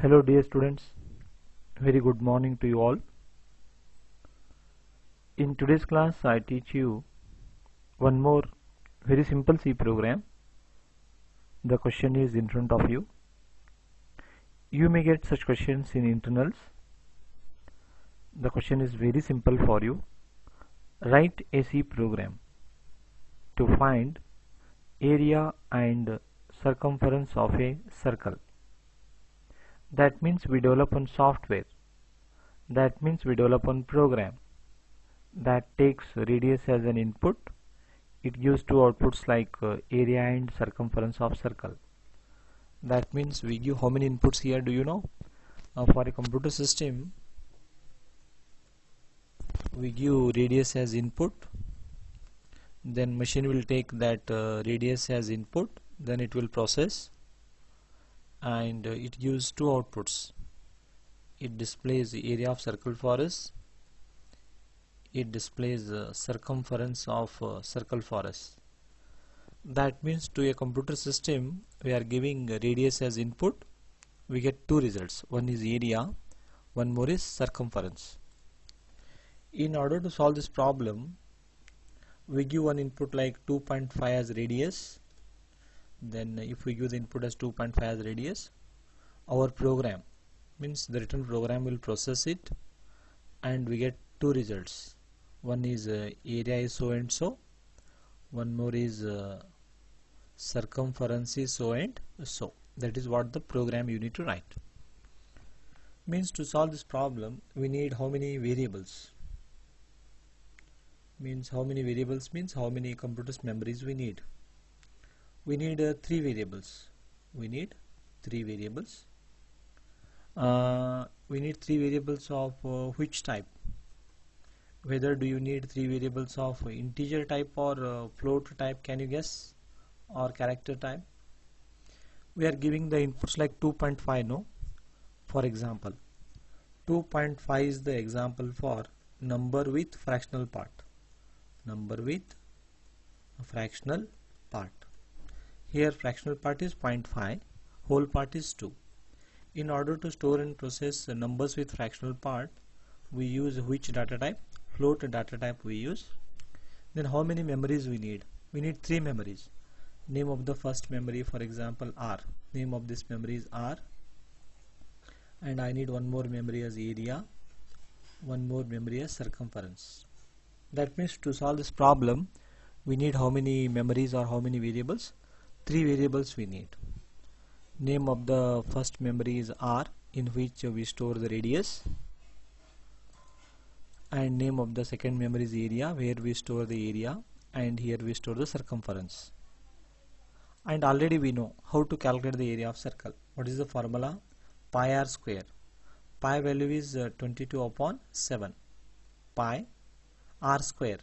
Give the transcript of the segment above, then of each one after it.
Hello dear students, very good morning to you all. In today's class I teach you one more very simple C program. The question is in front of you. You may get such questions in internals. The question is very simple for you. Write a C program to find area and circumference of a circle. That means we develop one software. That means we develop one program that takes radius as an input. It gives two outputs like area and circumference of circle. That means we give how many inputs here, do you know? For a computer system, we give radius as input, then machine will take that radius as input, then it will process, and it gives two outputs. It displays the area of circle for us, it displays the circumference of circle for us. That means to a computer system we are giving radius as input, we get two results. One is area, one more is circumference. In order to solve this problem, we give one input like 2.5 as radius. Then if we give the input as 2.5 as radius, our program, means the written program, will process it and we get two results. One is area is so and so, one more is circumference is so and so. That is what the program you need to write. Means to solve this problem we need how many variables? Means how many variables means how many computers memories we need. We need three variables. We need three variables. We need three variables of which type? Whether do you need three variables of integer type or float type, can you guess? Or character type? We are giving the inputs like 2.5, no? For example, 2.5 is the example for number with fractional part. Number with a fractional part. Here fractional part is 0.5, whole part is 2. In order to store and process numbers with fractional part, we use which data type? Float data type we use. Then how many memories we need? We need three memories. Name of the first memory, for example, R. Name of this memory is R. And I need one more memory as area, one more memory as circumference. That means to solve this problem, we need how many memories or how many variables? Three variables we need. Name of the first memory is R, in which we store the radius, and name of the second memory is area, where we store the area, and here we store the circumference. And already we know how to calculate the area of circle. What is the formula? Pi r square. Pi value is 22 upon 7. Pi r square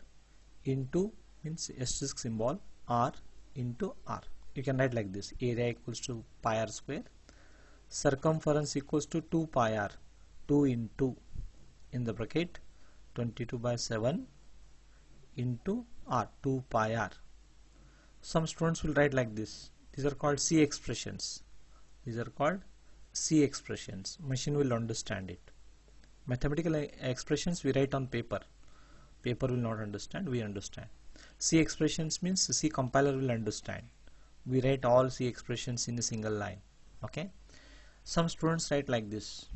into, means asterisk symbol, r into r. You can write like this: area equals to pi r square, circumference equals to 2 pi r, 2 into, in the bracket, 22 by 7 into r, 2 pi r. Some students will write like this. These are called C expressions. These are called C expressions. Machine will understand it. Mathematical expressions we write on paper. Paper will not understand, we understand. C expressions means C compiler will understand. We write all C expressions in a single line. Okay. Some students write like this,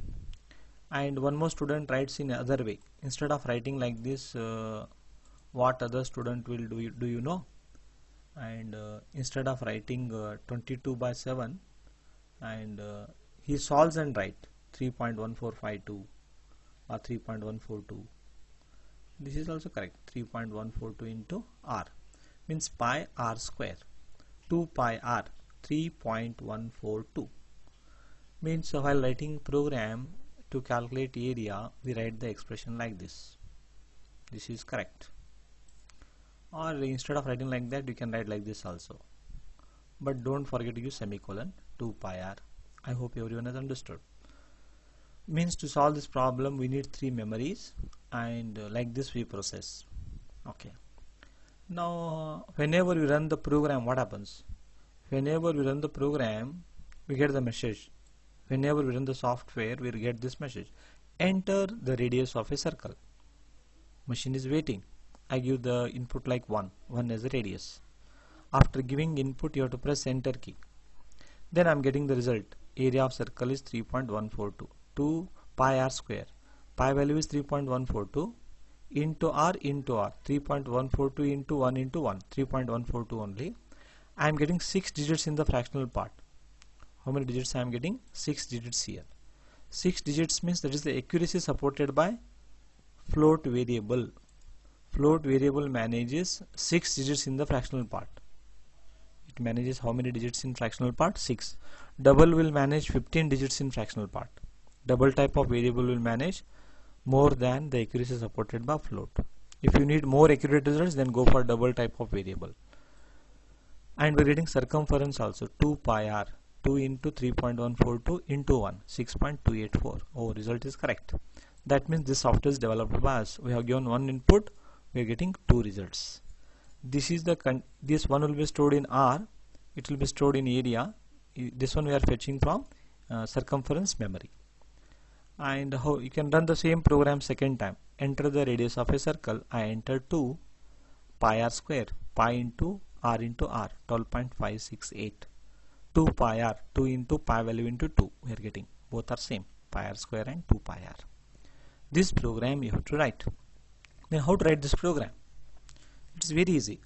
and one more student writes in other way. Instead of writing like this, what other student will do you know? And instead of writing 22 by 7, and he solves and write 3.1452 or 3.142. This is also correct. 3.142 into r, means pi r square. 2 pi r, 3.142. Means while writing program to calculate area, we write the expression like this. This is correct. Or instead of writing like that, you can write like this also. But don't forget to use semicolon. 2 pi r. I hope everyone has understood. Means to solve this problem we need three memories, and like this we process. Okay. Now whenever we run the program, what happens? Whenever we run the program, we get the message Whenever we run the software, we get this message: enter the radius of a circle. Machine is waiting. I give the input like 1 as a radius. After giving input, you have to press enter key. Then I am getting the result. Area of circle is 3.142. 2 pi r square. Pi value is 3.142 into r into r. 3.142 into 1 into 1. 3.142 only. I am getting 6 digits in the fractional part. How many digits I am getting? 6 digits here. 6 digits means that is the accuracy supported by float variable. Float variable manages 6 digits in the fractional part. It manages how many digits in fractional part? 6. Double will manage 15 digits in fractional part. Double type of variable will manage more than the accuracy supported by float. If you need more accurate results, then go for double type of variable. And we are getting circumference also, 2 pi r. 2 into 3.142 into 1, 6.284. Oh, result is correct. That means this software is developed by us. We have given one input, we are getting 2 results. This is this one will be stored in R, it will be stored in area. This one we are fetching from circumference memory. And how you can run the same program second time. Enter the radius of a circle. I enter 2 pi r square. Pi into r into r, 12.568. 2 pi r, 2 into pi value into 2. We are getting both are same, pi r square and 2 pi r. This program you have to write. Then how to write this program? It's very easy.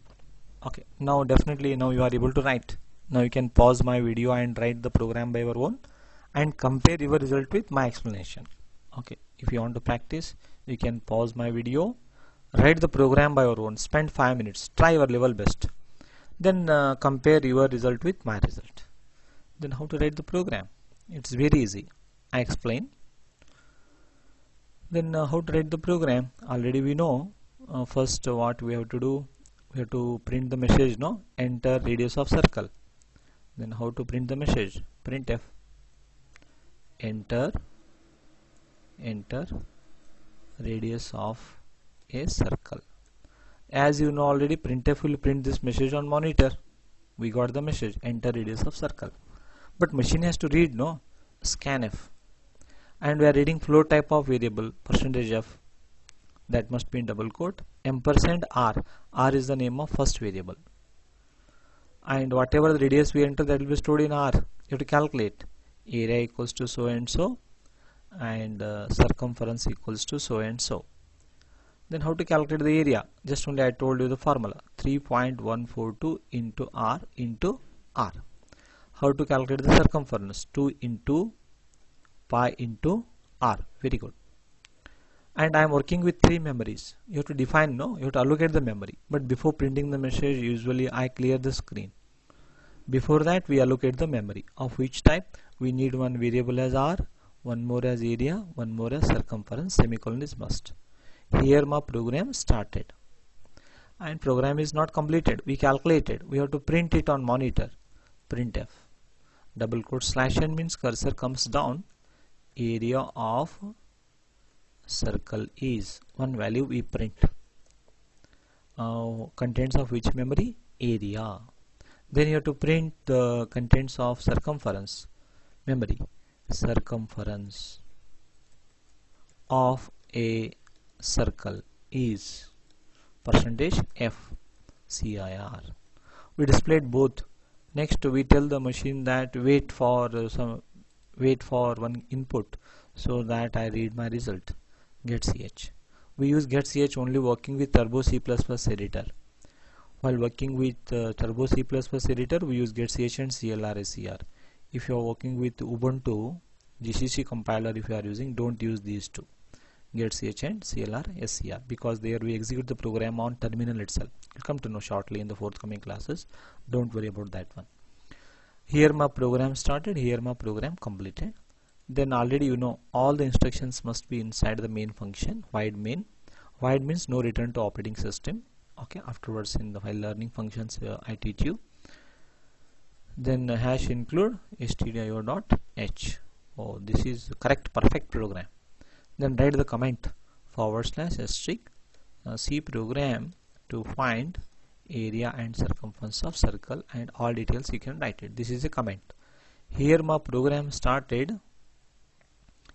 Okay, now definitely now you are able to write. Now you can pause my video and write the program by your own and compare your result with my explanation. Okay, if you want to practice, you can pause my video, write the program by your own, spend 5 minutes, try your level best, then compare your result with my result. Then how to write the program? It's very easy. I explain. Then how to write the program? Already we know. First what we have to do, we have to print the message, no? Enter radius of circle. Then how to print the message? Printf. Enter radius of a circle. As you know already, printf will print this message on monitor. We got the message, enter radius of circle. But machine has to read, no? Scanf. And we are reading float type of variable, %f. That must be in double quote. %r. R is the name of first variable. And whatever the radius we enter, that will be stored in R. You have to calculate. Area equals to so and so, and circumference equals to so and so. Then how to calculate the area? Just only I told you the formula, 3.142 into R into R. How to calculate the circumference? 2 into pi into R. Very good. And I am working with 3 memories. You have to define, no? You have to allocate the memory. But before printing the message, usually I clear the screen. Before that, we allocate the memory. Of which type? We need one variable as R, one more as area, one more as circumference, semicolon is must. Here my program started. And program is not completed. We calculated. We have to print it on monitor. Printf. Double quote /n means cursor comes down. Area of circle is one value we print. Contents of which memory? Area. Then you have to print the contents of circumference memory. Circumference of a circle is %f CIR. We displayed both. Next we tell the machine that wait for one input so that I read my result. Getch. We use getch only working with Turbo C++ editor. While working with Turbo C++ editor, we use getch and CLR SCR. If you are working with Ubuntu GCC compiler, if you are using, don't use these two, getch and CLR SCR, because there we execute the program on terminal itself. You'll come to know shortly in the forthcoming classes. Don't worry about that one. Here my program started, here my program completed. Then already you know all the instructions must be inside the main function, void main. Void means no return to operating system. Okay, afterwards in the while learning functions I teach you. Then hash include stdio.h. Oh, this is correct, perfect program. Then write the comment / C program to find area and circumference of circle, and all details you can write it. This is a comment. Here my program started,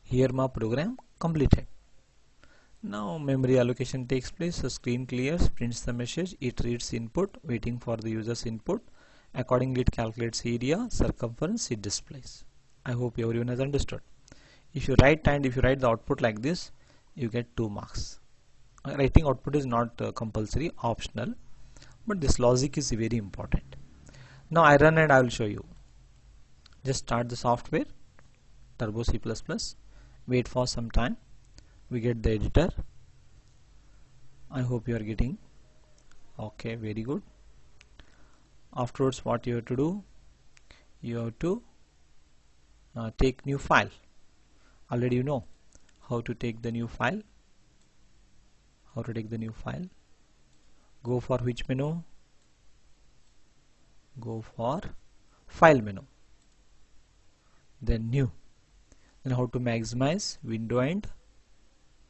Here my program completed. Now memory allocation takes place. The screen clears, prints the message, it reads input, waiting for the user's input. Accordingly it calculates area, circumference, it displays. I hope everyone has understood. If you write the output like this, you get 2 marks. Writing output is not compulsory, optional, but this logic is very important. Now I run and I will show you. Just start the software, Turbo C++, wait for some time, we get the editor. I hope you are getting. Okay, very good. Afterwards what you have to do, you have to take new file. Already you know how to take the new file. Go for which menu? Go for file menu, then new. Then how to maximize? Window and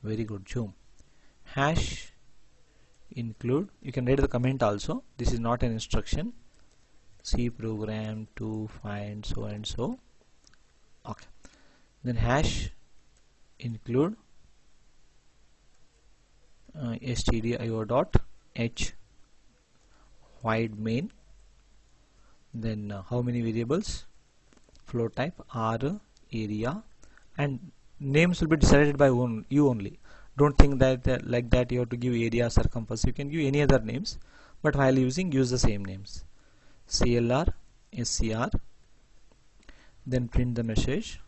very good, zoom. Hash include, you can read the comment also, this is not an instruction. C program to find so and so. Okay, then hash include stdio.h void main. Then how many variables? Float type, R, area, and names will be decided by you only. Don't think that like that you have to give area, circumference. You can give any other names, but while use the same names. CLR, SCR, then print the message,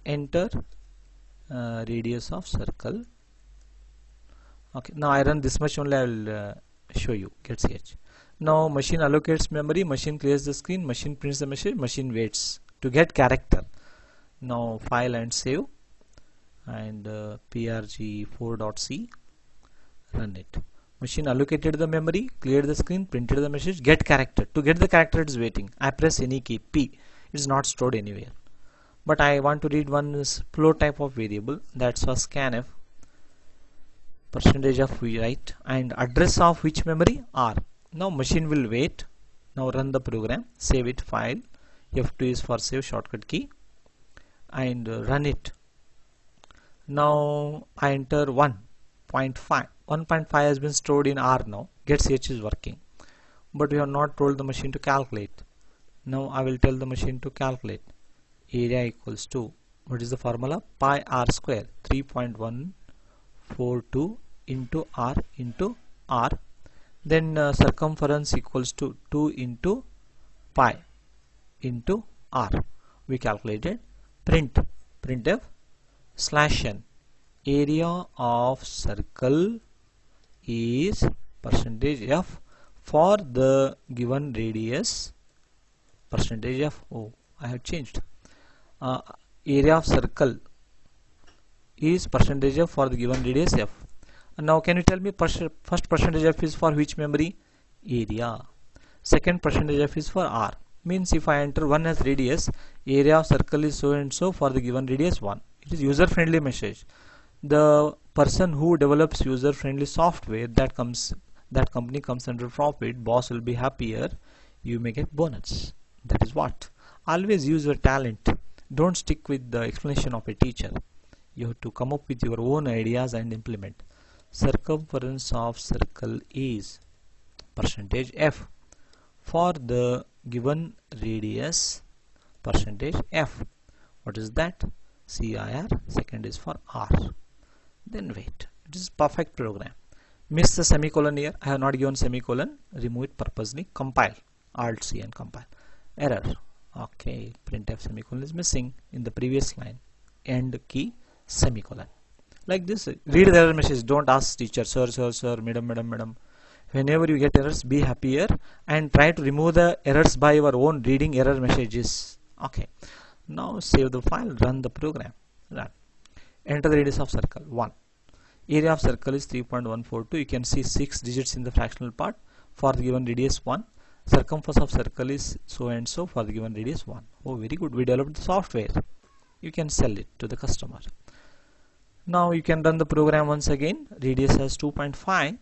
enter radius of circle. Okay, now I run this much only, I will show you. Get ch. Now machine allocates memory, machine clears the screen, machine prints the message, machine waits to get character. Now file and save, and prg4.c, run it. Machine allocated the memory, cleared the screen, printed the message, get character. To get the character it is waiting. I press any key, P. It is not stored anywhere. But I want to read one float type of variable, that's for scanf, percentage of write, and address of which memory? R. Now machine will wait. Now run the program, save it, file, F2 is for save, shortcut key, and run it. Now I enter 1.5. 1.5 has been stored in R now. Getch is working, but we have not told the machine to calculate. Now I will tell the machine to calculate. Area equals to, what is the formula? Pi r square, 3.142 into R into R. Then circumference equals to 2 into pi into R. We calculated. Printf /n, area of circle is %f for the given radius %f. Oh, I have changed. Area of circle is %f for the given radius f. And now can you tell me first %f is for which memory? Area. Second %f is for R. Means if I enter 1 as radius, area of circle is so and so for the given radius 1. It is user friendly message. The person who develops user friendly software, that company comes under profit, boss will be happier, you may get bonus. That is what. Always use your talent. Don't stick with the explanation of a teacher. You have to come up with your own ideas and implement. Circumference of circle is %f for the given radius %f. What is that? CIR. Second is for R. Then wait. It is perfect program. Miss the semicolon here. I have not given semicolon. Remove it purposely. Compile. Alt C and compile. Error. Okay. Printf semicolon is missing in the previous line. End key semicolon. Like this. Read the error message. Don't ask teacher, sir, madam. Whenever you get errors, be happier and try to remove the errors by your own reading error messages. Okay. Now save the file, run the program. Run. Enter the radius of circle 1. Area of circle is 3.142. You can see 6 digits in the fractional part for the given radius 1. Circumference of circle is so and so for the given radius 1. Oh, very good. We developed the software. You can sell it to the customer. Now you can run the program once again. Radius has 2.5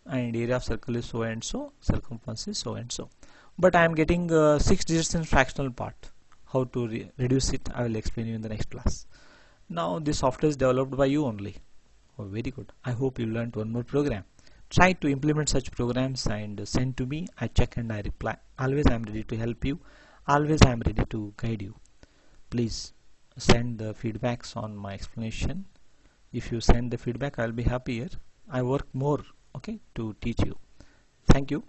and area of circle is so and so. Circumference is so and so. But I am getting 6 digits in fractional part. How to reduce it, I will explain you in the next class. Now this software is developed by you only. Oh, very good. I hope you learned one more program. Try to implement such programs and send to me. I check and I reply. Always I am ready to help you. Always I am ready to guide you. Please send the feedbacks on my explanation. If you send the feedback, I'll be happier. I work more, okay, to teach you. Thank you.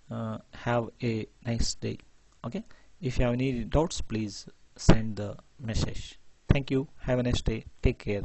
Have a nice day. Okay. If you have any doubts, please send the message. Thank you. Have a nice day. Take care.